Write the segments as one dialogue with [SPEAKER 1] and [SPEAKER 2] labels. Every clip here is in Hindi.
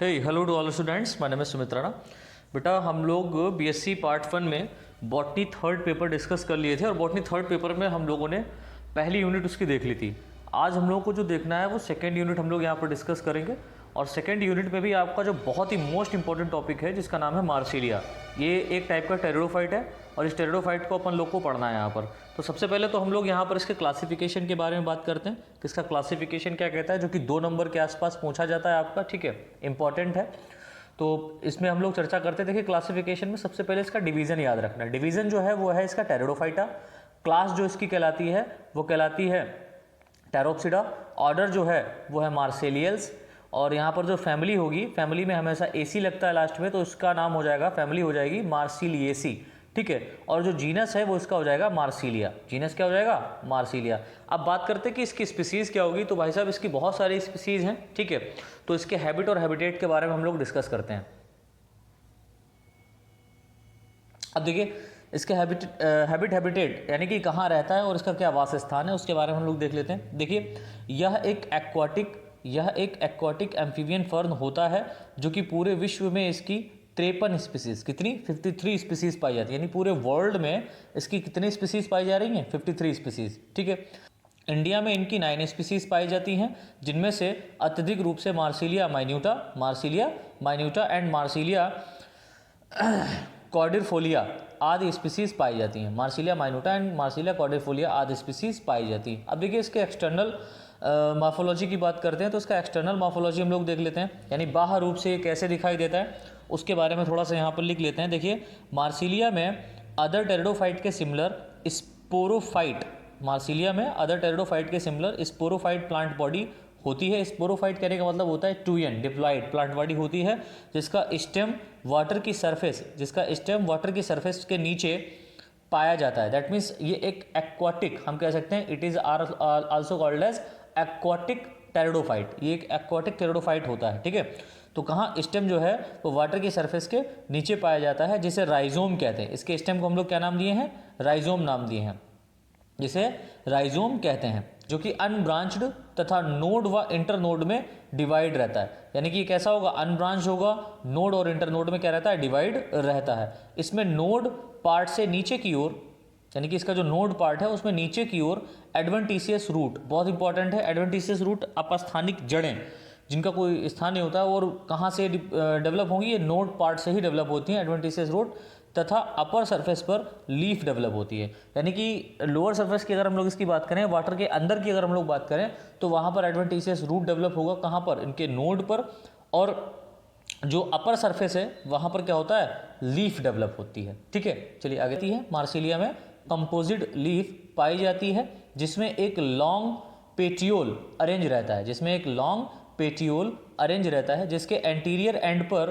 [SPEAKER 1] Hello to all students, my name is Sumit Rana. बेटा हम लोग बीएससी पार्ट 1 में बॉटनी थर्ड पेपर डिस्कस कर लिए थे और बॉटनी थर्ड पेपर में हम लोगों ने पहली यूनिट उसकी देख ली थी। आज हम लोगों को जो देखना है वो सेकेंड यूनिट हम लोग यहाँ पर डिस्कस करेंगे और सेकेंड यूनिट में भी आपका जो बहुत ही मोस्ट इंपॉर्टेंट टॉपिक है जिसका नाम है मार्सिलिया। ये एक टाइप का टेरिडोफाइट है और इस टेरिडोफाइट को अपन लोग को पढ़ना है यहाँ पर। तो सबसे पहले तो हम लोग यहाँ पर इसके क्लासिफिकेशन के बारे में बात करते हैं कि इसका क्लासिफिकेशन क्या कहता है, जो कि 2 नंबर के आसपास पूछा जाता है आपका, ठीक है, इंपॉर्टेंट है। तो इसमें हम लोग चर्चा करते हैं। देखिए क्लासिफिकेशन में सबसे पहले इसका डिवीज़न याद रखना है। डिवीज़न जो है वो है इसका टेरिडोफाइटा। क्लास जो इसकी कहलाती है वो कहलाती है टेरोप्सिडा। ऑर्डर जो है वो है मार्सेलियल्स। और यहाँ पर जो फैमिली होगी, फैमिली में हमेशा एसी लगता है लास्ट में, तो इसका नाम हो जाएगा, फैमिली हो जाएगी मार्सिलिएसी, ठीक है। और जो जीनस है वो इसका हो जाएगा मार्सिलिया। जीनस क्या हो जाएगा? मार्सिलिया। अब बात करते हैं कि इसकी स्पीसीज़ क्या होगी। तो भाई साहब इसकी बहुत सारी स्पीसीज़ हैं, ठीक है। तो इसके हैबिट और हैबिटेट के बारे में हम लोग डिस्कस करते हैं। अब देखिए इसके हैबिटेट यानी कि कहाँ रहता है और इसका क्या वास स्थान है, उसके बारे में हम लोग देख लेते हैं। देखिए यह एक एक्वाटिक एम्फीबियन फर्न होता है जो कि पूरे विश्व में इसकी 53 स्पीसीज, कितनी? 53 स्पीसीज पाई जाती है। यानी पूरे वर्ल्ड में इसकी कितनी स्पीसीज पाई जा रही हैं? 53 स्पीसीज, ठीक है। इंडिया में इनकी 9 स्पीसीज पाई जाती हैं, जिनमें से अत्यधिक रूप से मार्सिलिया माइन्यूटा एंड मार्सिलिया कॉर्डिफोलिया आदि स्पीसीज पाई जाती हैं। मार्सिलिया माइन्यूटा एंड मार्सिलिया कॉर्डिफोलिया आदि स्पीसीज पाई जाती हैं। अब देखिए इसके एक्सटर्नल मॉर्फोलॉजी की बात करते हैं तो इसका एक्सटर्नल मॉर्फोलॉजी हम लोग देख लेते हैं, यानी बाहर रूप से ये कैसे दिखाई देता है उसके बारे में थोड़ा सा यहाँ पर लिख लेते हैं। देखिए मार्सिलिया में अदर टेरिडोफाइट के सिमिलर स्पोरोफाइट प्लांट बॉडी होती है। स्पोरोफाइट कहने का मतलब होता है two n diploid plant body होती है, जिसका स्टेम वाटर की सरफेस के नीचे पाया जाता है। दैट मीन्स ये एक एक्वाटिक, हम कह सकते हैं, it is also called as aquatic pteridophyte. ये एक एक्वाटिक टेरिडोफाइट होता है, ठीक है। तो कहाँ स्टेम जो है वो वाटर की सरफेस के नीचे पाया जाता है, जिसे राइजोम कहते हैं। इसके स्टेम को हम लोग क्या नाम दिए हैं? राइजोम नाम दिए हैं, जिसे राइजोम कहते हैं, जो कि अनब्रांच्ड तथा नोड व इंटरनोड में डिवाइड रहता है। यानी कि कैसा होगा? अनब्रांच होगा, नोड और इंटरनोड में क्या रहता है? डिवाइड रहता है। इसमें नोड पार्ट से नीचे की ओर, यानी कि इसका जो नोड पार्ट है उसमें नीचे की ओर एडवेंटिशियस रूट, बहुत इंपॉर्टेंट है। एडवेंटिशियस रूट अपस्थानिक जड़ें, जिनका कोई स्थान नहीं होता, और कहाँ से डेवलप होंगी? ये नोड पार्ट से ही डेवलप होती हैं, एडवेंटिशियस रूट, तथा अपर सरफेस पर लीफ डेवलप होती है। यानी कि लोअर सरफेस की अगर हम लोग इसकी बात करें, वाटर के अंदर की अगर हम लोग बात करें, तो वहाँ पर एडवेंटिशियस रूट डेवलप होगा, कहाँ पर? इनके नोड पर। और जो अपर सरफेस है वहाँ पर क्या होता है? लीफ डेवलप होती है, ठीक है। चलिए आगे है। मार्सिलिया में कंपोजिट लीफ पाई जाती है, जिसमें एक लॉन्ग पेटियोल अरेंज रहता है, जिसके एंटीरियर एंड पर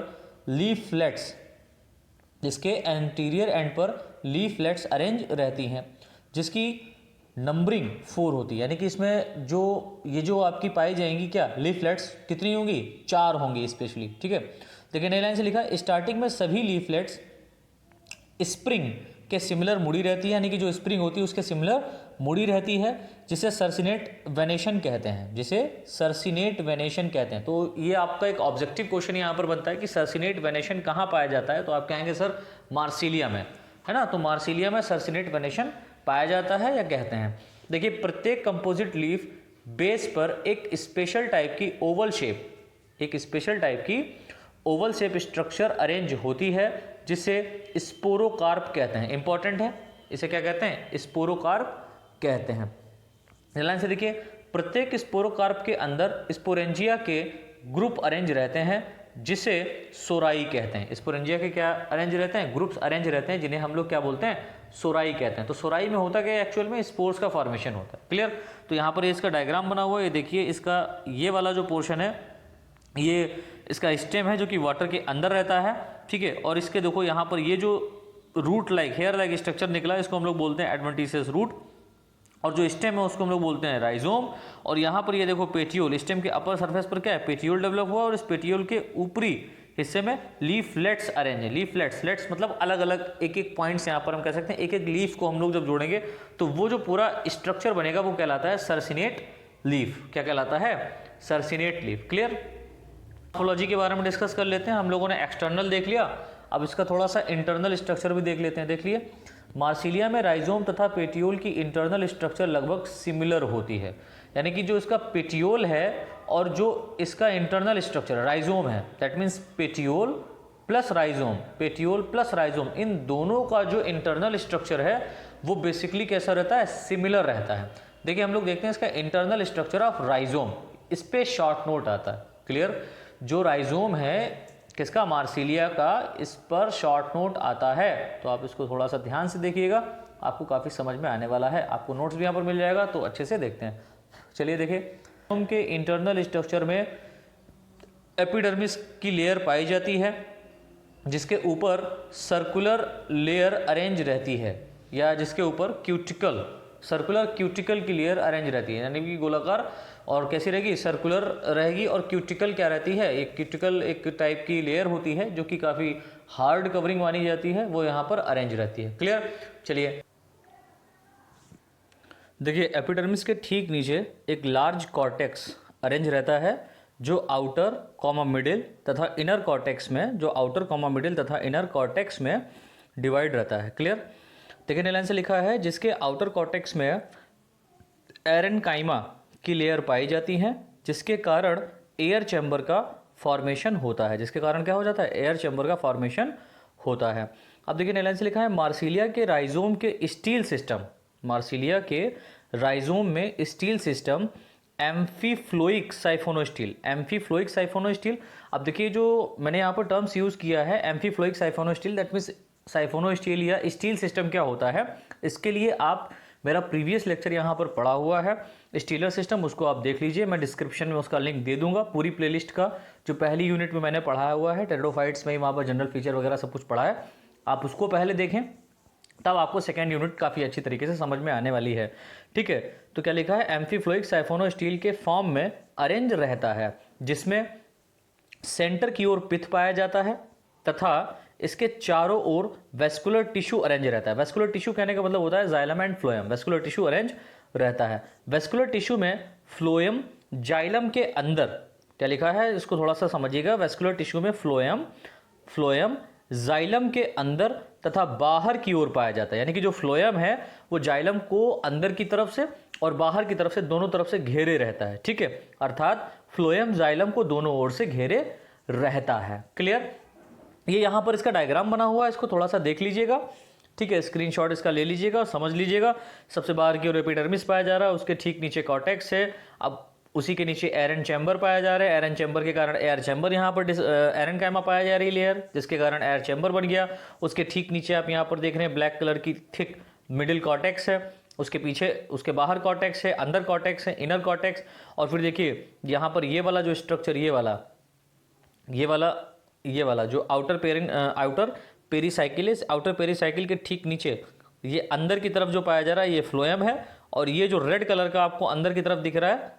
[SPEAKER 1] लीफ फ्लेट्स अरेंज रहती हैं, जिसकी नंबरिंग 4 होती है। यानी कि इसमें जो आपकी पाई जाएंगी क्या? लीफ फ्लेट्स कितनी होंगी? 4 होंगी स्पेशली, ठीक है। देखिए नई लाइन से लिखा, स्टार्टिंग में सभी लीफ फ्लेट्स स्प्रिंग के सिमिलर मुड़ी रहती है, यानी कि जो स्प्रिंग होती है उसके सिमिलर मुड़ी रहती है, जिसे सर्सिनेट वेनेशन कहते हैं। तो ये आपका एक ऑब्जेक्टिव क्वेश्चन यहाँ पर बनता है कि सर्सिनेट वेनेशन कहाँ पाया जाता है, तो आप कहेंगे सर मार्सिलिया में, है ना। तो मार्सिलिया में सर्सिनेट वेनेशन पाया जाता है या कहते हैं। देखिए प्रत्येक कंपोजिट लीफ बेस पर एक स्पेशल टाइप की ओवल शेप स्ट्रक्चर अरेंज होती है, जिसे स्पोरोकार्प कहते हैं। इंपॉर्टेंट है, इसे क्या कहते हैं? स्पोरोकार्प कहते हैं। लाइन से देखिए, प्रत्येक स्पोरोकार्प के अंदर स्पोरेंजिया के ग्रुप अरेंज रहते हैं, जिसे सोराई कहते हैं। स्पोरेंजिया के क्या अरेंज रहते हैं? ग्रुप्स अरेंज रहते हैं, जिन्हें हम लोग क्या बोलते हैं? सोराई कहते हैं। तो सोराई में होता क्या है? एक्चुअल में स्पोर्स का फॉर्मेशन होता है। क्लियर? तो यहाँ पर इसका डायग्राम बना हुआ है, ये देखिए, इसका ये वाला जो पोर्शन है ये इसका स्टेम है, जो कि वाटर के अंदर रहता है, ठीक है। और इसके देखो यहाँ पर ये जो root like hair like structure निकला, इसको हम लोग बोलते हैं एडवेंटिशियस रूट, और जो स्टेम है उसको हम लोग बोलते हैं राइजोम। और यहाँ पर ये देखो पेटियोल, स्टेम के अपर सरफेस पर क्या है? पेटियोल डेवलप हुआ, और इस पेटियोल के ऊपरी हिस्से में लीफ फ्लेट्स अरेंज है। लीफ फ्लेट्स मतलब अलग अलग एक पॉइंट्स, यहाँ पर हम कह सकते हैं एक लीफ को हम लोग जब जोड़ेंगे तो वो जो पूरा स्ट्रक्चर बनेगा वो कहलाता है सर्सिनेट लीफ। क्या कहलाता है? Circinate leaf. क्लियर? मॉर्फोलॉजी के बारे में डिस्कस कर लेते हैं। हम लोगों ने एक्सटर्नल देख लिया, अब इसका थोड़ा सा इंटरनल स्ट्रक्चर भी देख लेते हैं। देख लिए, मार्सिलिया में राइजोम तथा पेटियोल की इंटरनल स्ट्रक्चर लगभग सिमिलर होती है, यानी कि जो इसका पेटियोल है और जो इसका इंटरनल स्ट्रक्चर राइजोम है, that means petiole plus rhizome, petiole plus rhizome, इन दोनों का जो इंटरनल स्ट्रक्चर है वो बेसिकली कैसा रहता है, सिमिलर रहता है। देखिए हम लोग देखते हैं इसका इंटरनल स्ट्रक्चर ऑफ राइजोम, इस पे शॉर्ट नोट आता है। क्लियर, जो राइजोम है किसका, मार्सिलिया का, इस पर शॉर्ट नोट आता है, तो आप इसको थोड़ा सा ध्यान से देखिएगा, आपको काफ़ी समझ में आने वाला है। आपको नोट्स भी यहाँ पर मिल जाएगा, तो अच्छे से देखते हैं। चलिए देखिए, उनके इंटरनल स्ट्रक्चर में एपिडर्मिस की लेयर पाई जाती है जिसके ऊपर सर्कुलर लेयर अरेंज रहती है, या जिसके ऊपर क्यूटिकल, सर्कुलर क्यूटिकल की लेयर अरेंज रहती है, यानी कि गोलाकार और कैसी रहेगी, सर्कुलर रहेगी। और क्यूटिकल क्या रहती है, एक क्यूटिकल एक टाइप की लेयर होती है जो कि काफ़ी हार्ड कवरिंग मानी जाती है, वो यहाँ पर अरेंज रहती है। क्लियर, चलिए देखिए, एपिडर्मिस के ठीक नीचे एक लार्ज कॉर्टेक्स अरेंज रहता है जो आउटर कॉमा मिडिल तथा इनर कॉर्टेक्स में, जो आउटर कॉमा मिडिल तथा इनर कॉर्टेक्स में डिवाइड रहता है। क्लियर, देखिए नीलाइन से लिखा है, जिसके आउटर कॉर्टेक्स में एरेनकाइमा की लेयर पाई जाती है, जिसके कारण एयर चैम्बर का फॉर्मेशन होता है, जिसके कारण क्या हो जाता है, एयर चैम्बर का फॉर्मेशन होता है। अब देखिए नीलाइन से लिखा है, मार्सिलिया के राइजोम के स्टील सिस्टम, मार्सिलिया के राइजोम में स्टील सिस्टम एम्फीफ्लोइक साइफोनोस्टील, एम्फीफ्लोइक साइफोनोस्टील। अब देखिए जो मैंने यहाँ पर टर्म्स यूज़ किया है, एम्फीफ्लोइक साइफोनोस्टील, दैट मीन्स साइफोनोस्टील या स्टील सिस्टम क्या होता है, इसके लिए आप मेरा प्रीवियस लेक्चर यहाँ पर पढ़ा हुआ है स्टीलर सिस्टम, उसको आप देख लीजिए, मैं डिस्क्रिप्शन में उसका लिंक दे दूंगा। पूरी प्लेलिस्ट का जो पहली यूनिट में मैंने पढ़ाया हुआ है टेरिडोफाइट्स में, वहाँ पर जनरल फीचर वगैरह सब कुछ पढ़ा है, आप उसको पहले देखें, तब आपको सेकेंड यूनिट काफ़ी अच्छी तरीके से समझ में आने वाली है। ठीक है, तो क्या लिखा है, एम्फीफ्लोइक साइफोनोस्टील के फॉर्म में अरेंज रहता है, जिसमें सेंटर की ओर पिथ पाया जाता है तथा इसके चारों ओर वेस्कुलर टिश्यू अरेंज रहता है। वेस्कुलर टिश्यू कहने का मतलब होता है xylem and phloem, vascular tissue arrange रहता है। वेस्कुलर टिश्यू में फ्लोएम जाइलम के अंदर, क्या लिखा है इसको थोड़ा सा समझिएगा, वेस्कुलर टिश्यू में फ्लोएम जाइलम के अंदर तथा बाहर की ओर पाया जाता है, यानी कि जो फ्लोएम है वो जाइलम को अंदर की तरफ से और बाहर की तरफ से, दोनों तरफ से घेरे रहता है। ठीक है, अर्थात फ्लोएम जाइलम को दोनों ओर से घेरे रहता है। क्लियर, ये यहाँ पर इसका डायग्राम बना हुआ है, इसको थोड़ा सा देख लीजिएगा। ठीक है, स्क्रीनशॉट इसका ले लीजिएगा, समझ लीजिएगा। सबसे बाहर की ओर एपिडर्मिस पाया जा रहा है, उसके ठीक नीचे कॉर्टेक्स है, अब उसी के नीचे एरन चैम्बर पाया जा रहा है, एरन चैम्बर के कारण एयर चैम्बर यहाँ पर एरेनकाइमा पाया जा रही है लेयर, जिसके कारण एयर चैम्बर बन गया। उसके ठीक नीचे आप यहाँ पर देख रहे हैं ब्लैक कलर की थिक मिडिल कॉर्टेक्स है, उसके पीछे उसके बाहर कॉर्टेक्स है, अंदर कॉर्टेक्स है, इनर कॉर्टेक्स। और फिर देखिए यहाँ पर ये वाला जो स्ट्रक्चर, ये वाला जो आउटर पेरीसाइकिल है, आउटर पेरीसाइकिल के ठीक नीचे ये अंदर की तरफ जो पाया जा रहा है ये फ्लोएम है, और ये जो रेड कलर का आपको अंदर की तरफ दिख रहा है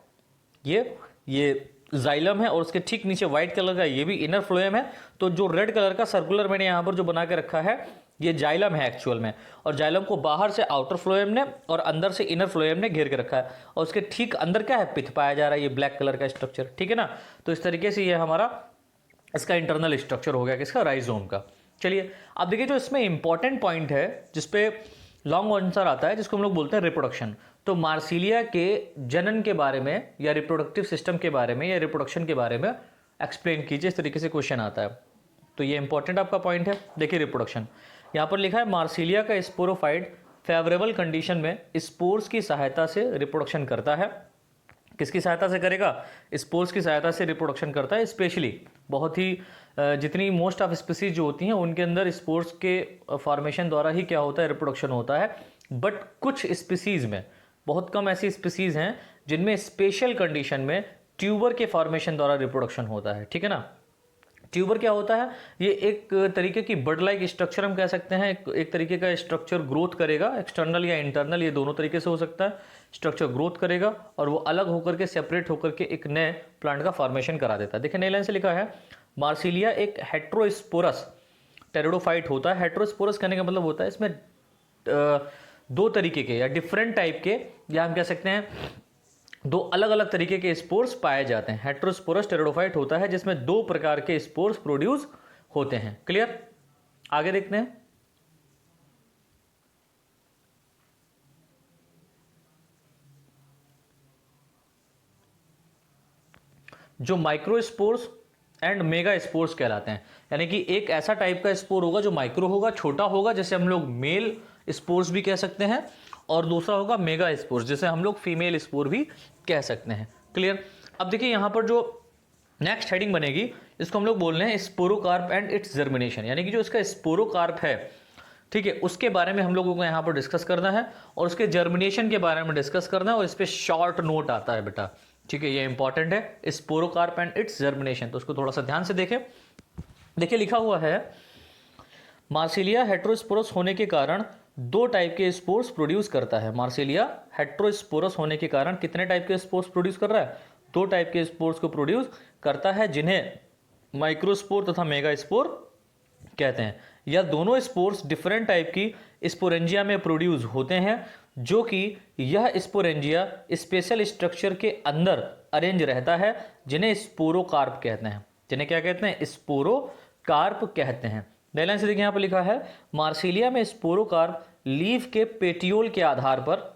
[SPEAKER 1] ये जाइलम है, और उसके ठीक नीचे व्हाइट कलर का ये भी इनर फ्लोएम है। तो जो रेड कलर का सर्कुलर मैंने यहाँ पर जो बना के रखा है ये जाइलम है एक्चुअल में, और जाइलम को बाहर से आउटर फ्लोएम ने और अंदर से इनर फ्लोएम ने घेर के रखा है, और उसके ठीक अंदर क्या है, पिथ पाया जा रहा है, ये ब्लैक कलर का स्ट्रक्चर। ठीक है ना, तो इस तरीके से ये हमारा इसका इंटरनल स्ट्रक्चर हो गया किसका, राइजोम का। चलिए अब देखिए, जो इसमें इंपॉर्टेंट पॉइंट है जिसपे लॉन्ग आंसर आता है, जिसको हम लोग बोलते हैं रिप्रोडक्शन। तो मार्सिलिया के जनन के बारे में या रिप्रोडक्टिव सिस्टम के बारे में या रिप्रोडक्शन के बारे में एक्सप्लेन कीजिए, इस तरीके से क्वेश्चन आता है, तो ये इंपॉर्टेंट आपका पॉइंट है। देखिए रिप्रोडक्शन, यहाँ पर लिखा है, मार्सिलिया का स्पोरोफाइट फेवरेबल कंडीशन में स्पोर्स की सहायता से रिप्रोडक्शन करता है। किसकी सहायता से करेगा, स्पोर्स की सहायता से रिप्रोडक्शन करता है। स्पेशली बहुत ही जितनी मोस्ट ऑफ स्पीसीज जो होती हैं उनके अंदर स्पोर्स के फॉर्मेशन द्वारा ही क्या होता है, रिप्रोडक्शन होता है। बट कुछ स्पीसीज में, बहुत कम ऐसी स्पीसीज हैं जिनमें स्पेशल कंडीशन में ट्यूबर के फॉर्मेशन द्वारा रिप्रोडक्शन होता है। ठीक है ना, ट्यूबर क्या होता है, ये एक तरीके की बर्ड लाइक स्ट्रक्चर हम कह सकते हैं, एक तरीके का स्ट्रक्चर ग्रोथ करेगा, एक्सटर्नल या इंटरनल, ये दोनों तरीके से हो सकता है। स्ट्रक्चर ग्रोथ करेगा और वो अलग होकर के, सेपरेट होकर के एक नए प्लांट का फॉर्मेशन करा देता है। देखिए नई लाइन से लिखा है, मार्सिलिया एक हेट्रोस्पोरस टेरिडोफाइट होता है। हेट्रोस्पोरस कहने का मतलब होता है इसमें दो तरीके के या डिफरेंट टाइप के, या हम कह सकते हैं दो अलग अलग तरीके के स्पोर्स पाए जाते हैं। हेटेरोस्पोरस टेरिडोफाइट होता है जिसमें दो प्रकार के स्पोर्स प्रोड्यूस होते हैं। क्लियर? आगे देखते हैं। जो माइक्रोस्पोर्स एंड मेगा स्पोर्स कहलाते हैं, यानी कि एक ऐसा टाइप का स्पोर होगा जो माइक्रो होगा, छोटा होगा, जैसे हम लोग मेल स्पोर्स भी कह सकते हैं, और दूसरा होगा मेगा स्पोर्स, जिसे हम लोग फीमेल स्पोर भी कह सकते हैं। क्लियर? अब देखिए यहाँ पर जो नेक्स्ट हेडिंग बनेगी, इसको हम लोग बोल रहे हैं स्पोरोकार्प एंड इट्स जर्मिनेशन, यानी कि जो इसका स्पोरोकार्प है, ठीक है, उसके बारे में हम लोगों को यहाँ पर डिस्कस करना है, और उसके जर्मिनेशन के बारे में डिस्कस करना है, और इस पर शॉर्ट नोट आता है बेटा, ठीक है, ये इंपॉर्टेंट है, स्पोरोकार्प एंड इट्स जर्मिनेशन। तो उसको थोड़ा सा ध्यान से देखें। देखिए लिखा हुआ है, मार्सिलिया हेटेरोस्पोरस होने के कारण दो टाइप के स्पोर्स प्रोड्यूस करता है। मार्सिलिया हेटेरोस्पोरस होने के कारण कितने टाइप के स्पोर्स प्रोड्यूस कर रहा है? दो टाइप के स्पोर्स को प्रोड्यूस करता है, जिन्हें माइक्रोस्पोर तथा मेगा स्पोर कहते हैं। यह दोनों स्पोर्स डिफरेंट टाइप की स्पोरेंजिया में प्रोड्यूस होते हैं, जो कि यह स्पोरेंजिया स्पेशल स्ट्रक्चर के अंदर अरेंज रहता है, जिन्हें स्पोरोकार्प कहते हैं। जिन्हें क्या कहते हैं? स्पोरोकार्प कहते हैं। लाइन से देखिए, यहाँ पर लिखा है, मार्सिलिया में स्पोरोकार्प लीफ के पेटियोल के आधार पर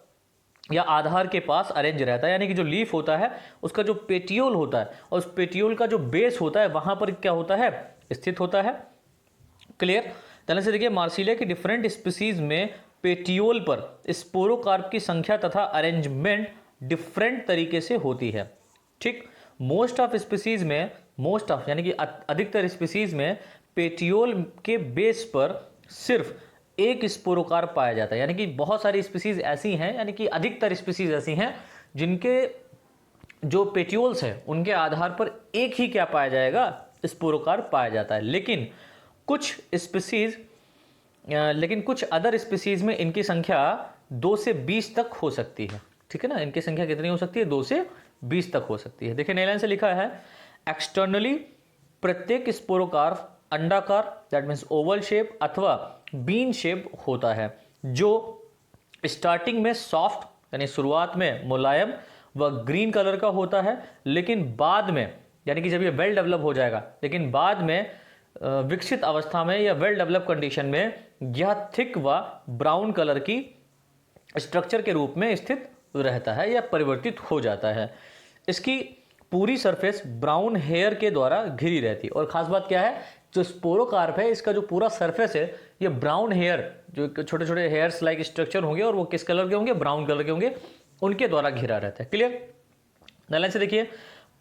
[SPEAKER 1] या आधार के पास अरेंज रहता है, यानी कि जो लीफ होता है उसका जो पेटियोल होता है, और उस पेटियोल का जो बेस होता है वहां पर क्या होता है? स्थित होता है। क्लियर? ध्यान से देखिए, मार्सिलिया की डिफरेंट स्पीसीज में पेटियोल पर स्पोरोकार्प की संख्या तथा अरेंजमेंट डिफरेंट तरीके से होती है। ठीक, मोस्ट ऑफ स्पीसीज में, मोस्ट ऑफ यानी कि अधिकतर स्पीसीज में पेटियोल के बेस पर सिर्फ एक स्पोरोकार्प पाया जाता है, यानी कि बहुत सारी स्पीसीज ऐसी हैं, यानी कि अधिकतर स्पीसीज ऐसी हैं जिनके जो पेटियोल्स हैं उनके आधार पर एक ही क्या पाया जाएगा? स्पोरोकार्प पाया जाता है। लेकिन कुछ अदर स्पीसीज में इनकी संख्या 2 से 20 तक हो सकती है। ठीक है ना, इनकी संख्या कितनी हो सकती है? 2 से 20 तक हो सकती है। देखिए नीलाइन से लिखा है, एक्सटर्नली प्रत्येक स्पोरोकार्प अंडाकार, दैट मीन्स ओवल शेप अथवा बीन शेप होता है, जो स्टार्टिंग में सॉफ्ट यानी शुरुआत में मुलायम व ग्रीन कलर का होता है, लेकिन बाद में, यानी कि जब ये वेल डेवलप हो जाएगा, लेकिन बाद में विकसित अवस्था में या वेल डेवलप कंडीशन में यह थिक व ब्राउन कलर की स्ट्रक्चर के रूप में स्थित रहता है या परिवर्तित हो जाता है। इसकी पूरी सरफेस ब्राउन हेयर के द्वारा घिरी रहती है, और खास बात क्या है, जो स्पोरोकार्प है इसका जो पूरा सरफेस है ये ब्राउन हेयर, जो छोटे छोटे हेयर्स लाइक स्ट्रक्चर होंगे, और वो किस कलर के होंगे? ब्राउन कलर के होंगे, उनके द्वारा घिरा रहता है। क्लियर? लाइन से देखिए,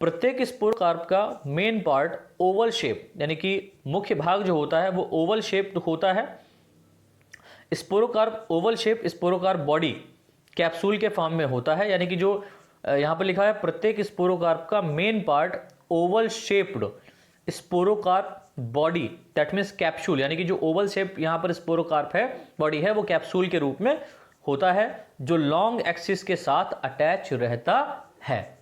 [SPEAKER 1] प्रत्येक स्पोरोकार्प का मेन पार्ट ओवल शेप, यानी कि मुख्य भाग जो होता है वो ओवल शेप होता है। स्पोरोकार्प ओवल शेप स्पोरोकार्प बॉडी कैप्सूल के फॉर्म में होता है, यानी कि जो यहाँ पर लिखा है, प्रत्येक स्पोरोकार्प का main part oval shaped sporocarp body, that means capsule, यानी कि जो ओवल शेप यहाँ पर स्पोरोकार्प है बॉडी है वो कैप्सूल के रूप में होता है, जो लॉन्ग एक्सिस के साथ अटैच रहता है।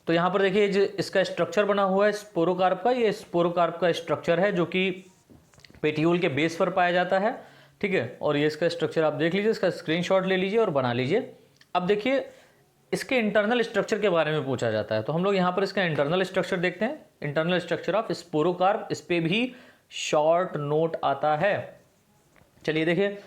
[SPEAKER 1] तो यहां पर देखिए जो इसका स्ट्रक्चर बना हुआ है स्पोरोकार्प का, ये स्पोरोकार्प का स्ट्रक्चर है जो कि पेटियोल के बेस पर पाया जाता है। ठीक है, और ये इसका स्ट्रक्चर आप देख लीजिए, इसका स्क्रीनशॉट ले लीजिए और बना लीजिए। अब देखिए इसके इंटरनल स्ट्रक्चर के बारे में पूछा जाता है, तो हम लोग यहाँ पर इसका इंटरनल स्ट्रक्चर देखते हैं। इंटरनल स्ट्रक्चर ऑफ स्पोरोकार्प, इस पे भी शॉर्ट नोट आता है। चलिए देखिए,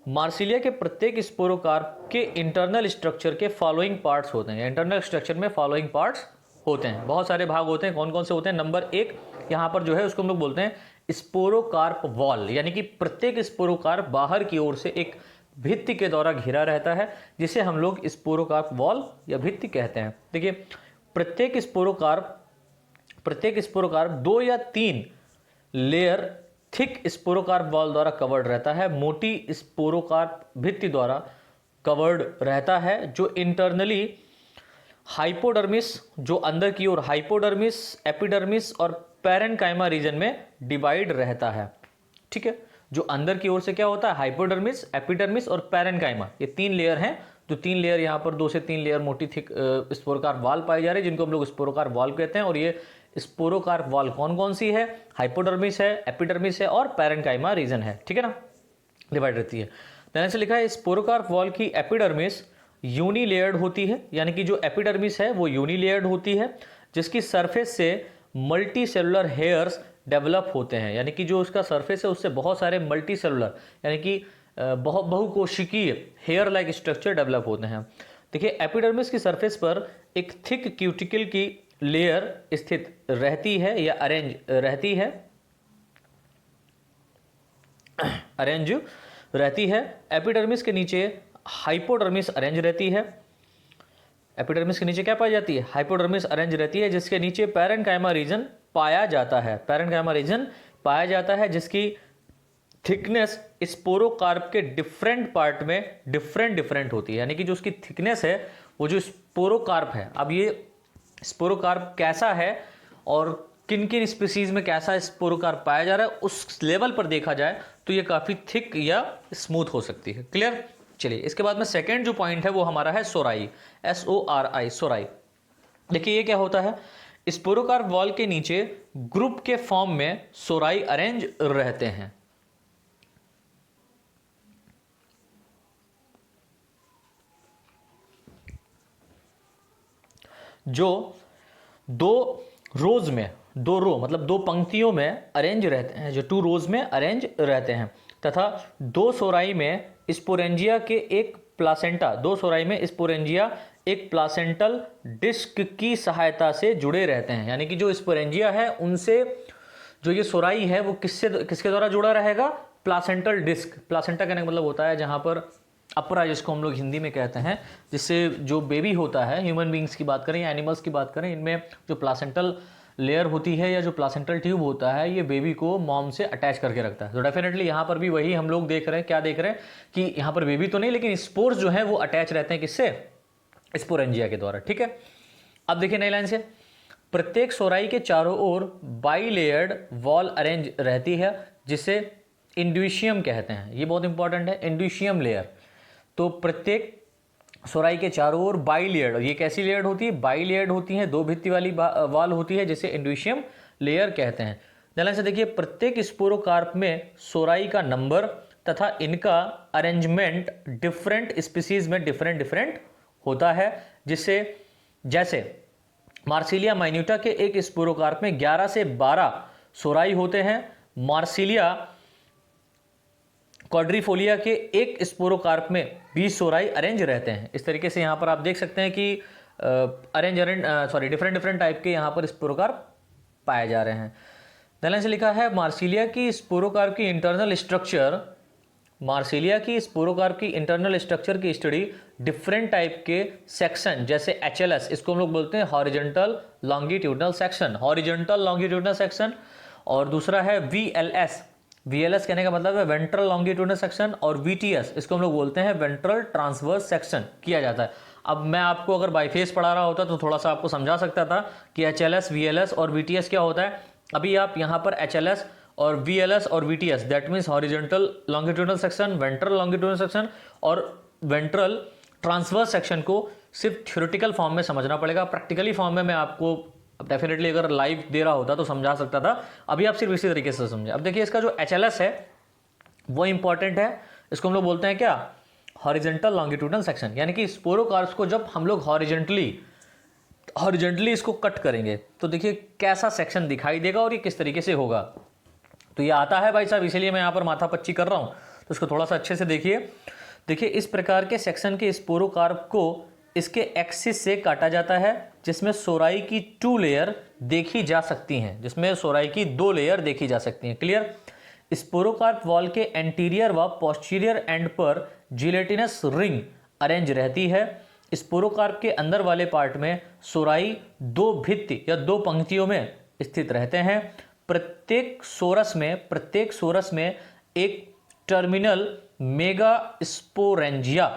[SPEAKER 1] मार्सिलिया के प्रत्येक स्पोरोकार्प के इंटरनल स्ट्रक्चर के फॉलोइंग पार्ट्स होते हैं। इंटरनल स्ट्रक्चर में फॉलोइंग पार्ट्स होते हैं, बहुत सारे भाग होते हैं। कौन कौन से होते हैं? नंबर 1 यहाँ पर जो है उसको हम लोग बोलते हैं स्पोरोकार्प वॉल, यानी कि प्रत्येक स्पोरोकार्प बाहर की ओर से एक भित्ति के द्वारा घिरा रहता है, जिसे हम लोग स्पोरोकार्प वॉल या भित्ति कहते हैं। देखिए प्रत्येक स्पोरोकार्प 2 या 3 लेयर थिक स्पोरोकार्प वॉल द्वारा कवर्ड रहता है, मोटी स्पोरोकार्प भित्ति द्वारा कवर्ड रहता है, जो इंटरनली हाइपोडर्मिस, जो अंदर की ओर हाइपोडर्मिस, एपिडर्मिस और पैरेन्काइमा रीजन में डिवाइड रहता है। ठीक है, जो अंदर की ओर से क्या होता है? हाइपोडर्मिस, एपिडर्मिस और पैरेन्काइमा, ये 3 लेयर हैं। जो 3 लेयर यहाँ पर 2 से 3 लेयर मोटी थिक स्पोरोकार्प वॉल पाई जा रही है, जिनको हम लोग स्पोरोकार्प वॉल कहते हैं। और ये स्पोरोकार्प वॉल कौन कौन सी है? हाइपोडर्मिस है, एपिडर्मिस है और पैरेन्काइमा रीजन है। ठीक है ना, डिवाइड रहती है। ध्यान से लिखा है स्पोरोकार्प वॉल की एपिडर्मिस यूनिलेयर्ड होती है, यानी कि जो एपिडर्मिस है वो यूनिलेयर्ड होती है, जिसकी सरफेस से मल्टी सेलुलर हेयर्स डेवलप होते हैं, यानी कि जो उसका सरफेस है उससे बहुत सारे मल्टी सेलुलर यानी कि बहुत बहुकोशिकीय हेयर लाइक स्ट्रक्चर डेवलप होते हैं। देखिए एपिडर्मिस की सरफेस पर एक थिक क्यूटिकल की लेयर स्थित रहती है या अरेंज रहती है, अरेंज रहती है। एपिडर्मिस के नीचे हाइपोडर्मिस अरेंज रहती है। एपिडर्मिस के नीचे क्या पाई जाती है? हाइपोडर्मिस अरेंज रहती है, जिसके नीचे पैरेन्काइमा रीजन पाया जाता है। पैरेन्काइमा रीजन पाया जाता है जिसकी थिकनेस स्पोरोकार्प के डिफरेंट पार्ट में डिफरेंट होती है, यानी कि जो उसकी थिकनेस है वो जो स्पोरोकार्प है, अब ये स्पोरोकार्प कैसा है और किन किन स्पीसीज में कैसा स्पोरोकार्प पाया जा रहा है उस लेवल पर देखा जाए तो ये काफ़ी थिक या स्मूथ हो सकती है। क्लियर? चलिए इसके बाद में सेकेंड जो पॉइंट है वो हमारा है सोराई, SORI, सोराई। देखिए ये क्या होता है, स्पोरोकार्प वॉल के नीचे ग्रुप के फॉर्म में सोराई अरेंज रहते हैं। जो दो रोज में, दो रो मतलब दो पंक्तियों में अरेंज रहते हैं, जो 2 रोज में अरेंज रहते हैं, तथा 2 सोराई में स्पोरेंजिया के एक प्लासेंटा, 2 सोराई में स्पोरेंजिया एक प्लासेंटल डिस्क की सहायता से जुड़े रहते हैं, यानी कि जो स्पोरेंजिया है उनसे जो ये सोराई है वो किसके द्वारा जुड़ा रहेगा? Placental disc. प्लासेंटा कहने का मतलब होता है जहाँ पर अपरा, जिसको हम लोग हिंदी में कहते हैं, जिससे जो बेबी होता है, ह्यूमन बींग्स की बात करें या एनिमल्स की बात करें, इनमें जो प्लासेंटल लेयर होती है या जो प्लासेंटल ट्यूब होता है ये बेबी को मॉम से अटैच करके रखता है। तो डेफिनेटली यहाँ पर भी वही हम लोग देख रहे हैं, क्या देख रहे हैं कि यहाँ पर बेबी तो नहीं लेकिन स्पोर्स जो है वो अटैच रहते हैं, किससे? स्पोरेंजिया के द्वारा। ठीक है, अब देखिए नई लाइन से, प्रत्येक सोराई के चारों ओर बाई लेयर्ड वॉल अरेंज रहती है जिसे इंड्यूशियम कहते हैं। ये बहुत इंपॉर्टेंट है, इंड्यूशियम लेयर। तो प्रत्येक सोराई के चारों ओर बाई लेयर्ड, ये कैसी लेयर्ड होती है? बाई लेयर्ड होती है, 2 भित्ति वाली वॉल होती है जिसे इंड्यूशियम लेयर कहते हैं। ध्यान से देखिए, प्रत्येक स्पोरोकार्प में सोराई का नंबर तथा इनका अरेंजमेंट डिफरेंट स्पीसीज में डिफरेंट होता है, जिससे जैसे मार्सिलिया माइन्यूटा के एक स्पोरोकार्प में 11 से 12 सोराई होते हैं, मार्सिलिया क्वाड्रिफोलिया के एक स्पोरोकार्प में 20 सोराई अरेंज रहते हैं। इस तरीके से यहाँ पर आप देख सकते हैं कि डिफरेंट टाइप के यहाँ पर स्पोरोकार्प पाए जा रहे हैं। ध्यान से लिखा है, मार्सिलिया की स्पोरोकार्प की इंटरनल स्ट्रक्चर, मार्सिलिया की स्पोरोकार्प की इंटरनल स्ट्रक्चर की स्टडी डिफरेंट टाइप के सेक्शन, जैसे HLS, इसको हम लोग बोलते हैं horizontal longitudinal section, horizontal longitudinal section, और दूसरा है VLS कहने का मतलब है वेंट्रल लॉन्गिट्यूडनल सेक्शन, और VTS इसको हम लोग बोलते हैं वेंट्रल ट्रांसवर्स सेक्शन किया जाता है। अब मैं आपको अगर बाईफेस पढ़ा रहा होता तो थोड़ा सा आपको समझा सकता था कि HLS, VLS और VTS क्या होता है। अभी आप यहाँ पर HLS और VLS और VTS, that means horizontal longitudinal section, ventral longitudinal section और वेंट्रल ट्रांसवर्स सेक्शन को सिर्फ थ्योरेटिकल फॉर्म में समझना पड़ेगा। प्रैक्टिकली फॉर्म में मैं आपको डेफिनेटली अगर लाइव दे रहा होता तो समझा सकता था, अभी आप सिर्फ इसी तरीके से समझे। अब देखिए इसका जो HLS है वो इंपॉर्टेंट है, इसको हम लोग बोलते हैं क्या? हॉरिजॉन्टल लॉन्गिट्यूडनल सेक्शन, यानी कि स्पोरोकार्प्स को जब हम लोग हॉरिजॉन्टली इसको कट करेंगे तो देखिए कैसा सेक्शन दिखाई देगा और ये किस तरीके से होगा। तो ये आता है भाई साहब, इसीलिए मैं यहाँ पर माथापच्ची कर रहा हूँ, तो इसको थोड़ा सा अच्छे से देखिए इस प्रकार के सेक्शन के स्पोरोकार्प को इसके एक्सिस से काटा जाता है, जिसमें सोराई की 2 लेयर देखी जा सकती हैं, जिसमें सोराई की 2 लेयर देखी जा सकती हैं। क्लियर? स्पोरोकार्प वॉल के एंटीरियर व पोस्टीरियर एंड पर जिलेटिनस रिंग अरेंज रहती है। स्पोरोकार्प के अंदर वाले पार्ट में सोराई 2 भित्ति या 2 पंक्तियों में स्थित रहते हैं। प्रत्येक सोरस में एक टर्मिनल मेगा स्पोरेंजिया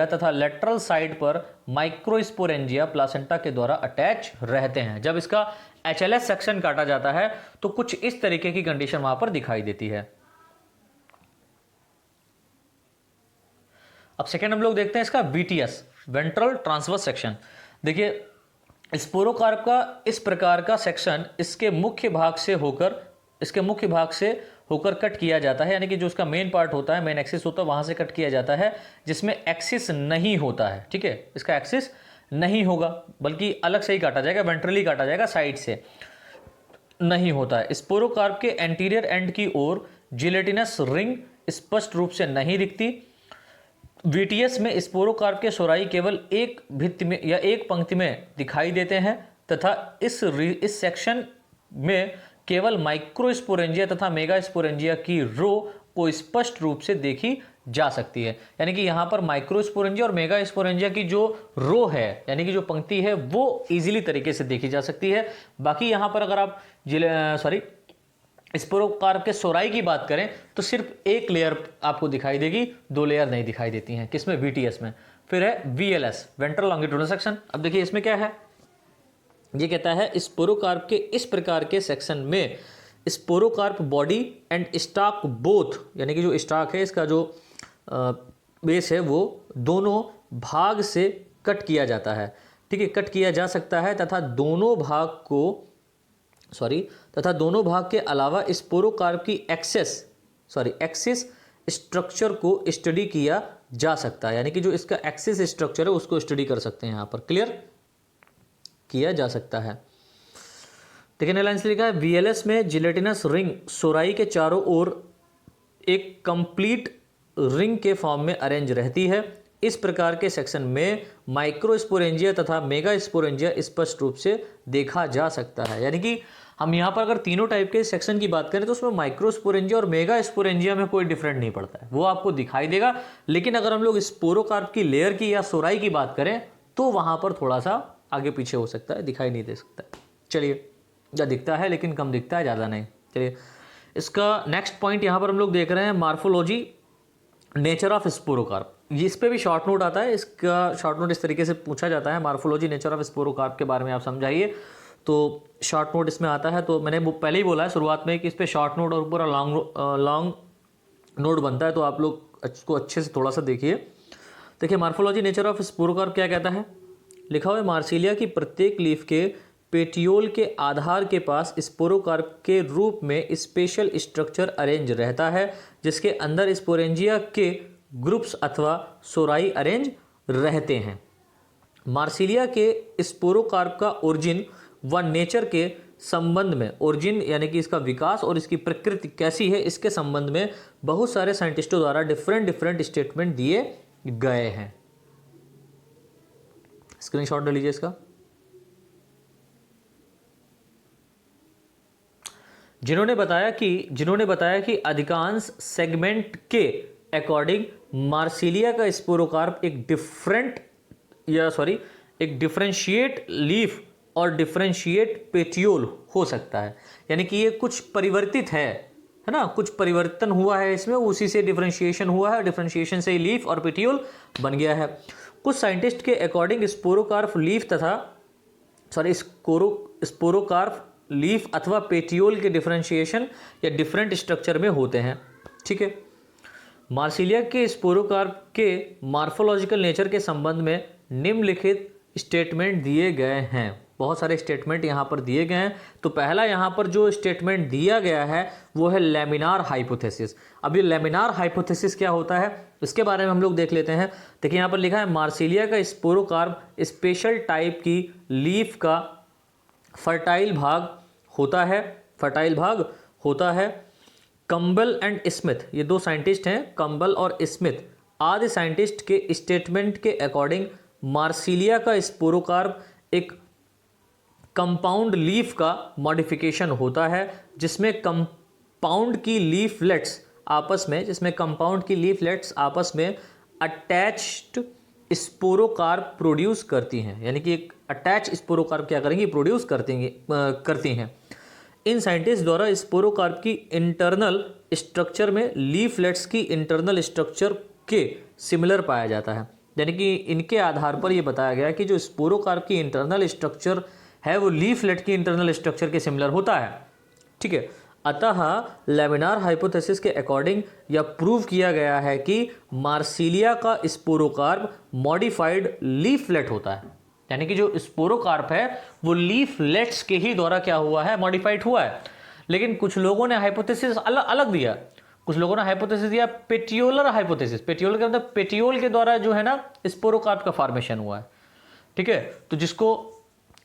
[SPEAKER 1] तथा लेटरल साइड पर माइक्रोस्पोरेंजिया प्लासेंटा के द्वारा अटैच रहते हैं। जब इसका HLS सेक्शन काटा जाता है तो कुछ इस तरीके की कंडीशन वहां पर दिखाई देती है। अब सेकेंड हम लोग देखते हैं इसका VTS, वेंट्रल ट्रांसवर्स सेक्शन। देखिए स्पोरोकार्प का इस प्रकार का सेक्शन इसके मुख्य भाग से होकर कट किया जाता है, यानी कि जो उसका मेन पार्ट होता है, मेन एक्सिस होता है, वहाँ से कट किया जाता है, जिसमें एक्सिस नहीं होता है। ठीक है, इसका एक्सिस नहीं होगा, बल्कि अलग से ही काटा जाएगा, वेंट्रली काटा जाएगा, साइड से नहीं होता है। स्पोरोकार्प के एंटीरियर एंड की ओर जिलेटिनस रिंग स्पष्ट रूप से नहीं दिखती। वीटीएस में स्पोरोकार्प के सोराई केवल एक भित्ति में या एक पंक्ति में दिखाई देते हैं तथा इस सेक्शन में केवल माइक्रोस्पोरेंजिया तथा मेगास्पोरेंजिया की रो को स्पष्ट रूप से देखी जा सकती है। यानी कि यहाँ पर माइक्रोस्पोरेंजिया और मेगास्पोरेंजिया की जो रो है, यानी कि जो पंक्ति है, वो इजीली तरीके से देखी जा सकती है। बाकी यहाँ पर अगर आप स्पोरोकार्प के सोराई की बात करें तो सिर्फ एक लेयर आपको दिखाई देगी, 2 लेयर नहीं दिखाई देती हैं। किसमें? वीटीएस में। फिर है वीएलएस, वेंट्रल लॉन्गिट्यूडनल सेक्शन। अब देखिए इसमें क्या है, ये कहता है स्पोरोकार्प के इस प्रकार के सेक्शन में स्पोरोकार्प बॉडी एंड स्टॉक बोथ, यानी कि जो स्टॉक है इसका जो बेस है वो दोनों भाग से कट किया जाता है। ठीक है, कट किया जा सकता है तथा दोनों भाग के अलावा स्पोरोकार्प की एक्सिस स्ट्रक्चर को स्टडी किया जा सकता है। यानी कि जो इसका एक्सिस स्ट्रक्चर है उसको स्टडी कर सकते हैं, यहाँ पर क्लियर किया जा सकता है। देखिए लाइन से लिखा है वीएलएस में जिलेटिनस रिंग सोराई के चारों ओर एक कंप्लीट रिंग के फॉर्म में अरेंज रहती है। इस प्रकार के सेक्शन में माइक्रोस्पोरेंजिया तथा मेगास्पोरेंजिया स्पष्ट रूप से देखा जा सकता है। यानी कि हम यहाँ पर अगर तीनों टाइप के सेक्शन की बात करें तो उसमें माइक्रोस्पोरेंजिया और मेगास्पोरेंजिया में कोई डिफरेंट नहीं पड़ता है, वो आपको दिखाई देगा। लेकिन अगर हम लोग स्पोरोकार्प की लेयर की या सोराई की बात करें तो वहाँ पर थोड़ा सा आगे पीछे हो सकता है, दिखाई नहीं दे सकता है। चलिए, या दिखता है लेकिन कम दिखता है, ज़्यादा नहीं। चलिए, इसका नेक्स्ट पॉइंट यहाँ पर हम लोग देख रहे हैं मार्फोलॉजी नेचर ऑफ स्पोरोकार्प। इस पे भी शॉर्ट नोट आता है, इसका शॉर्ट नोट इस तरीके से पूछा जाता है, मार्फोलॉजी नेचर ऑफ स्पोरोकार्प के बारे में आप समझाइए। तो शॉर्ट नोट इसमें आता है, तो मैंने पहले ही बोला है शुरुआत में कि इस पे शॉर्ट नोट और पूरा लॉन्ग नोट बनता है, तो आप लोग इसको अच्छे से थोड़ा सा देखिए। देखिए मार्फोलॉजी नेचर ऑफ स्पोरोकार्प क्या कहता है, लिखा हुआ है मार्सिलिया की प्रत्येक लीफ के पेटियोल के आधार के पास स्पोरोकार्प के रूप में स्पेशल स्ट्रक्चर अरेंज रहता है, जिसके अंदर स्पोरेंजिया के ग्रुप्स अथवा सोराई अरेंज रहते हैं। मार्सिलिया के स्पोरोकार्प का ओरिजिन व नेचर के संबंध में, ओरिजिन यानी कि इसका विकास और इसकी प्रकृति कैसी है, इसके संबंध में बहुत सारे साइंटिस्टों द्वारा डिफरेंट स्टेटमेंट दिए गए हैं। स्क्रीनशॉट ले लीजिए इसका। जिन्होंने बताया कि अधिकांश सेगमेंट के अकॉर्डिंग मार्सिलिया का स्पोरोकार्प एक डिफरेंशिएट लीफ और डिफरेंशिएट पेटियोल हो सकता है। यानी कि ये कुछ परिवर्तित है ना, कुछ परिवर्तन हुआ है इसमें, उसी से डिफरेंशिएशन हुआ है, डिफरेंशिएशन से ही लीफ और पेटियोल बन गया है। कुछ साइंटिस्ट के अकॉर्डिंग स्पोरोकार्प लीफ अथवा पेटियोल के डिफरेंशिएशन या डिफरेंट स्ट्रक्चर में होते हैं। ठीक है, मार्सिलिया के स्पोरोकार्प के मार्फोलॉजिकल नेचर के संबंध में निम्नलिखित स्टेटमेंट दिए गए हैं। बहुत सारे स्टेटमेंट यहाँ पर दिए गए हैं। तो पहला यहाँ पर जो स्टेटमेंट दिया गया है वो है लेमिनार हाइपोथेसिस। अब ये लेमिनार हाइपोथेसिस क्या होता है इसके बारे में हम लोग देख लेते हैं। देखिए यहाँ पर लिखा है मार्सिलिया का स्पोरोकार्प स्पेशल टाइप की लीफ का फर्टाइल भाग होता है। कंबल एंड स्मिथ, ये 2 साइंटिस्ट हैं, कंबल और स्मिथ आदि साइंटिस्ट के स्टेटमेंट के अकॉर्डिंग मार्सिलिया का स्पोरोकार्प एक कंपाउंड लीफ का मॉडिफिकेशन होता है, जिसमें कंपाउंड की लीफलेट्स आपस में अटैच्ड स्पोरोकार्प प्रोड्यूस करती हैं। यानी कि एक अटैच स्पोरोकार्प क्या करेंगी, प्रोड्यूस करती हैं। इन साइंटिस्ट द्वारा स्पोरोकार्प की इंटरनल स्ट्रक्चर में लीफलेट्स की इंटरनल स्ट्रक्चर के सिमिलर पाया जाता है। यानी कि इनके आधार पर यह बताया गया कि जो स्पोरोकार्प की इंटरनल स्ट्रक्चर है वो लीफलेट की इंटरनल स्ट्रक्चर के सिमिलर होता है। ठीक है, अतः लेमिनार हाइपोथेसिस के अकॉर्डिंग यह प्रूव किया गया है कि मार्सिलिया का स्पोरोकार्प मॉडिफाइड लीफलेट होता है। यानी कि जो स्पोरोकार्प है वो लीफलेट्स के ही द्वारा क्या हुआ है, मॉडिफाइड हुआ है। लेकिन कुछ लोगों ने हाइपोथेसिस अलग अलग दिया। कुछ लोगों ने हाइपोथेसिस दिया पेटियोलर हाइपोथेसिस। पेटियोलर का मतलब पेटियोल के द्वारा जो है ना स्पोरोकार्प का फॉर्मेशन हुआ है, ठीक है। तो जिसको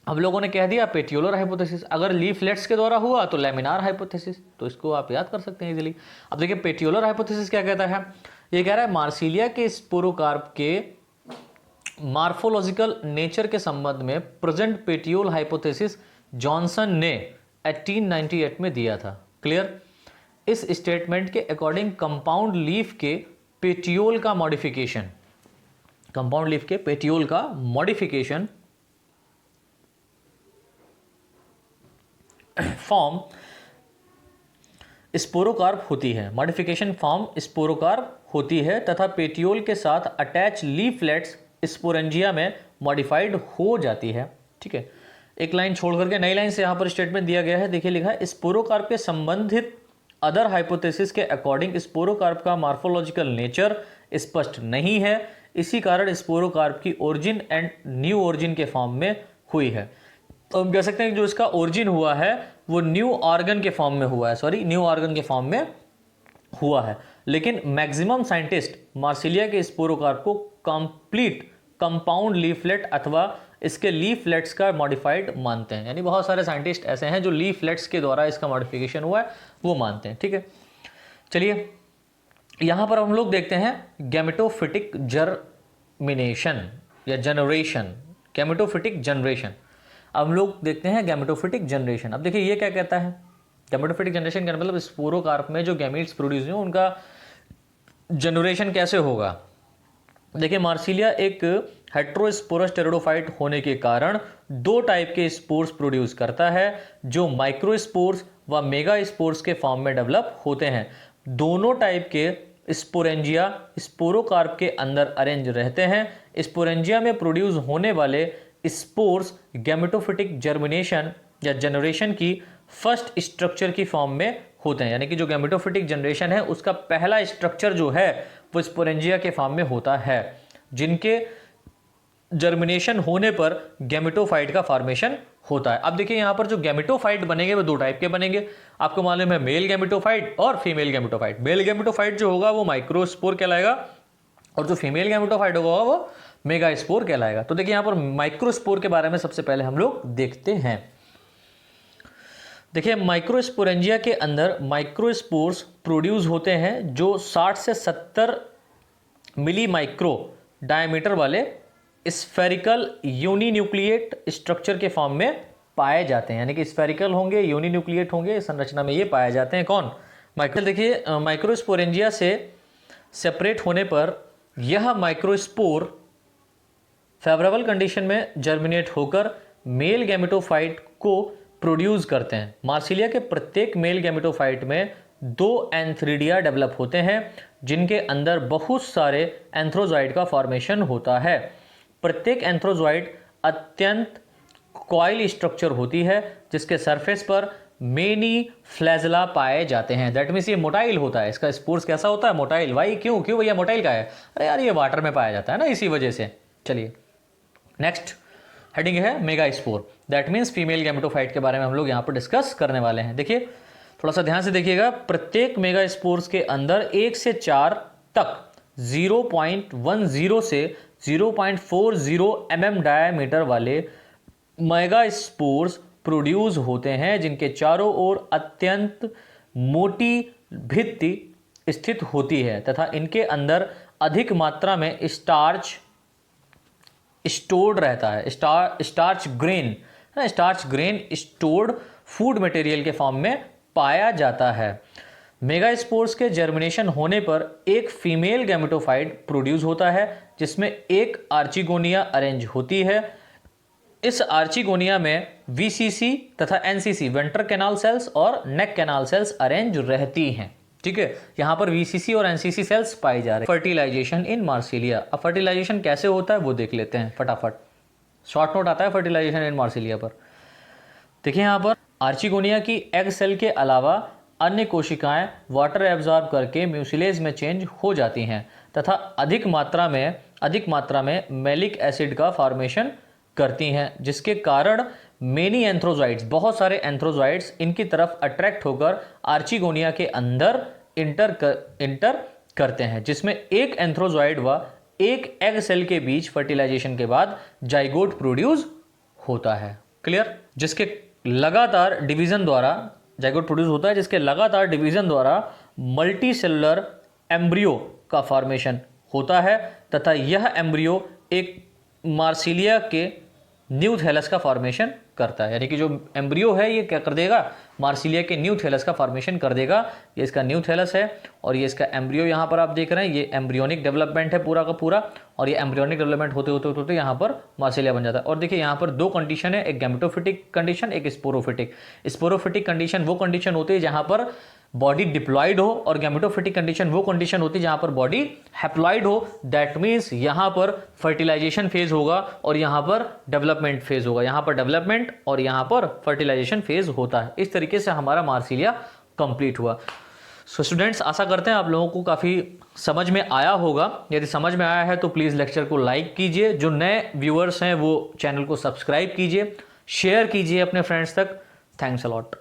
[SPEAKER 1] हम लोगों ने कह दिया पेटियोलर हाइपोथेसिस। अगर लीफलेट्स के द्वारा हुआ तो लैमिनार हाइपोथेसिस। तो इसको आप याद कर सकते हैं इजीली। अब देखिए पेटियोलर हाइपोथेसिस क्या कहता है, ये कह रहा है मार्सिलिया के स्पोरोकार्प के मार्फोलॉजिकल नेचर के संबंध में प्रेजेंट पेटियोल हाइपोथेसिस जॉनसन ने 1898 में दिया था। क्लियर। इस स्टेटमेंट के अकॉर्डिंग कंपाउंड लीफ के पेटियोल का मॉडिफिकेशन, कंपाउंड लीफ के पेटियोल का मॉडिफिकेशन फॉर्म स्पोरोकार्प होती है, मॉडिफिकेशन फॉर्म स्पोरोकार्प होती है तथा पेटियोल के साथ अटैच लीफलेट्स स्पोरेंजिया में मॉडिफाइड हो जाती है। ठीक है, एक लाइन छोड़ करके नई लाइन से यहाँ पर स्टेटमेंट दिया गया है। देखिए लिखा है स्पोरोकार्प के संबंधित अदर हाइपोथेसिस के अकॉर्डिंग स्पोरोकार्प का मार्फोलॉजिकल नेचर स्पष्ट नहीं है, इसी कारण स्पोरोकार्प की ओरिजिन एंड न्यू ओरिजिन के फॉर्म में हुई है। तो हम कह सकते हैं कि जो इसका ओरिजिन हुआ है वो न्यू ऑर्गन के फॉर्म में हुआ है, न्यू ऑर्गन के फॉर्म में हुआ है। लेकिन मैक्सिमम साइंटिस्ट मार्सिलिया के स्पोरोकार्प को कंप्लीट कंपाउंड लीफलेट अथवा इसके लीफलेट्स का मॉडिफाइड मानते हैं। यानी बहुत सारे साइंटिस्ट ऐसे हैं जो लीफलेट्स के द्वारा इसका मॉडिफिकेशन हुआ है वो मानते हैं। ठीक है, चलिए यहां पर हम लोग देखते हैं गैमेटोफिटिक जर्मिनेशन या जनरेशन, गैमेटोफिटिक जनरेशन। अब हम लोग देखते हैं गैमेटोफिटिक जनरेशन। अब देखिए ये क्या कहता है, गैमेटोफिटिक जनरेशन का मतलब स्पोरोकार्प में जो गैमीट्स प्रोड्यूस हुए उनका जनरेशन कैसे होगा। देखिए मार्सिलिया एक हेट्रोस्पोरस टेरिडोफाइट होने के कारण दो टाइप के स्पोर्स प्रोड्यूस करता है जो माइक्रोस्पोर्स व मेगा स्पोर्स के फॉर्म में डेवलप होते हैं। दोनों टाइप के स्पोरेंजिया स्पोरोकार्प के अंदर अरेंज रहते हैं। स्पोरेंजिया में प्रोड्यूस होने वाले स्पोर्स गैमेटोफिटिक जर्मिनेशन या जनरेशन की फर्स्ट स्ट्रक्चर की फॉर्म में होते हैं। यानी कि जो गैमेटोफिटिक जनरेशन है उसका पहला स्ट्रक्चर जो है वो स्पोरेंजिया के फॉर्म में होता है, जिनके जर्मिनेशन होने पर गैमेटोफाइट का फॉर्मेशन होता है। अब देखिए यहाँ पर जो गैमेटोफाइट बनेंगे वो दो टाइप के बनेंगे। आपको मालूम है मेल गैमेटोफाइट और फीमेल गैमेटोफाइट। मेल गैमेटोफाइट जो होगा वो माइक्रोस्पोर कहलाएगा और जो फीमेल गैमेटोफाइट होगा वो मेगास्पोर कहलाएगा। तो देखिए यहाँ पर माइक्रोस्पोर के बारे में सबसे पहले हम लोग देखते हैं। देखिए माइक्रोस्पोरेंजिया के अंदर माइक्रोस्पोर्स प्रोड्यूस होते हैं जो 60 से 70 मिली माइक्रो डायमीटर वाले स्फेरिकल यूनिन्यूक्लिएट स्ट्रक्चर के फॉर्म में पाए जाते हैं। यानी कि स्फेरिकल होंगे, यूनिन्यूक्लिएट होंगे, संरचना में ये पाए जाते हैं। कौन? माइक्रो। देखिए माइक्रोस्पोरेंजिया से सेपरेट होने पर यह माइक्रोस्पोर फेवरेबल कंडीशन में जर्मिनेट होकर मेल गैमेटोफाइट को प्रोड्यूस करते हैं। मार्सिलिया के प्रत्येक मेल गैमेटोफाइट में 2 एंथ्रीडिया डेवलप होते हैं जिनके अंदर बहुत सारे एंथ्रोजॉइड का फॉर्मेशन होता है। प्रत्येक एंथ्रोजॉइड अत्यंत कॉइल स्ट्रक्चर होती है जिसके सरफेस पर मेनी फ्लैजला पाए जाते हैं। दैट मीन्स ये मोटाइल होता है। इसका स्पोर्स कैसा होता है? मोटाइल। भाई क्यों भैया मोटाइल का है? अरे यार ये वाटर में पाया जाता है ना, इसी वजह से। चलिए नेक्स्ट हेडिंग है megaspore. That means female gametophyte के बारे में हम लोग यहाँ पर डिस्कस करने वाले हैं। देखिए थोड़ा सा ध्यान से देखिएगा, प्रत्येक मेगास्पोर्स के अंदर 1 से 4 तक 0.10 से 0.40 mm डायमीटर वाले मेगास्पोर्स प्रोड्यूस होते हैं जिनके चारों ओर अत्यंत मोटी भित्ति स्थित होती है तथा इनके अंदर अधिक मात्रा में स्टार्च स्टोर्ड रहता है। Starch grain stored food material के फॉर्म में पाया जाता है। मेगास्पोर्स के जर्मिनेशन होने पर एक फीमेल गैमेटोफाइट प्रोड्यूस होता है जिसमें एक आर्चिगोनिया अरेंज होती है। इस आर्चिगोनिया में वीसीसी तथा एनसीसी वेंट्रल कैनाल सेल्स और नेक कैनाल सेल्स अरेंज रहती हैं। ठीक है, यहां पर वीसीसी और एनसीसी सेल्स पाई जा रहे हैं। फर्टिलाइजेशन इन मार्सिलिया। अब फर्टिलाइजेशन कैसे होता है वो देख लेते हैं फटाफट। शॉर्ट नोट आता है फर्टिलाइजेशन इन मार्सिलिया पर। देखिए यहां पर आर्चिगोनिया की एग सेल के अलावा अन्य कोशिकाएं वाटर एब्जॉर्ब करके म्यूसिलेज में चेंज हो जाती हैं तथा अधिक मात्रा में मैलिक एसिड का फॉर्मेशन करती हैं जिसके कारण मेनी एंथ्रोजोइड्स, बहुत सारे एंथ्रोजोइड्स इनकी तरफ अट्रैक्ट होकर आर्चिगोनिया के अंदर इंटर करते हैं, जिसमें एक एंथ्रोजोइड व एक एग सेल के बीच फर्टिलाइजेशन के बाद जाइगोट प्रोड्यूस होता है। क्लियर? जिसके लगातार डिवीजन द्वारा जाइगोट प्रोड्यूस होता है, जिसके लगातार डिवीजन द्वारा मल्टी सेलुलर एम्ब्रियो का फॉर्मेशन होता है तथा यह एम्ब्रियो एक मार्सिलिया के न्यू थैलस का फॉर्मेशन करता है। यानी कि जो एम्ब्रियो है ये क्या कर देगा, मार्सिलिया के न्यू थैलस का फॉर्मेशन कर देगा। ये इसका न्यू थैलस है और ये इसका एम्ब्रियो यहाँ पर आप देख रहे हैं, ये एम्ब्रियोनिक डेवलपमेंट है पूरा का पूरा, और ये एम्ब्रियोनिक डेवलपमेंट होते होते होते यहाँ पर मार्सिलिया बन जाता है। और देखिए यहाँ पर दो कंडीशन है, एक गैमेटोफिटिक कंडीशन, एक स्पोरोफिटिक। स्पोरोफिटिक कंडीशन वो कंडीशन होती है जहाँ पर बॉडी डिप्लॉयड हो, और गैमेटोफिटिक कंडीशन वो कंडीशन होती है जहां पर बॉडी हैप्लॉयड हो। दैट मीन्स यहां पर फर्टिलाइजेशन फेज होगा और यहां पर डेवलपमेंट फेज होगा, यहां पर डेवलपमेंट और यहां पर फर्टिलाइजेशन फेज होता है। इस तरीके से हमारा मार्सिलिया कंप्लीट हुआ। सो स्टूडेंट्स, आशा करते हैं आप लोगों को काफ़ी समझ में आया होगा। यदि समझ में आया है तो प्लीज़ लेक्चर को लाइक कीजिए, जो नए व्यूअर्स हैं वो चैनल को सब्सक्राइब कीजिए, शेयर कीजिए अपने फ्रेंड्स तक। Thanks a lot.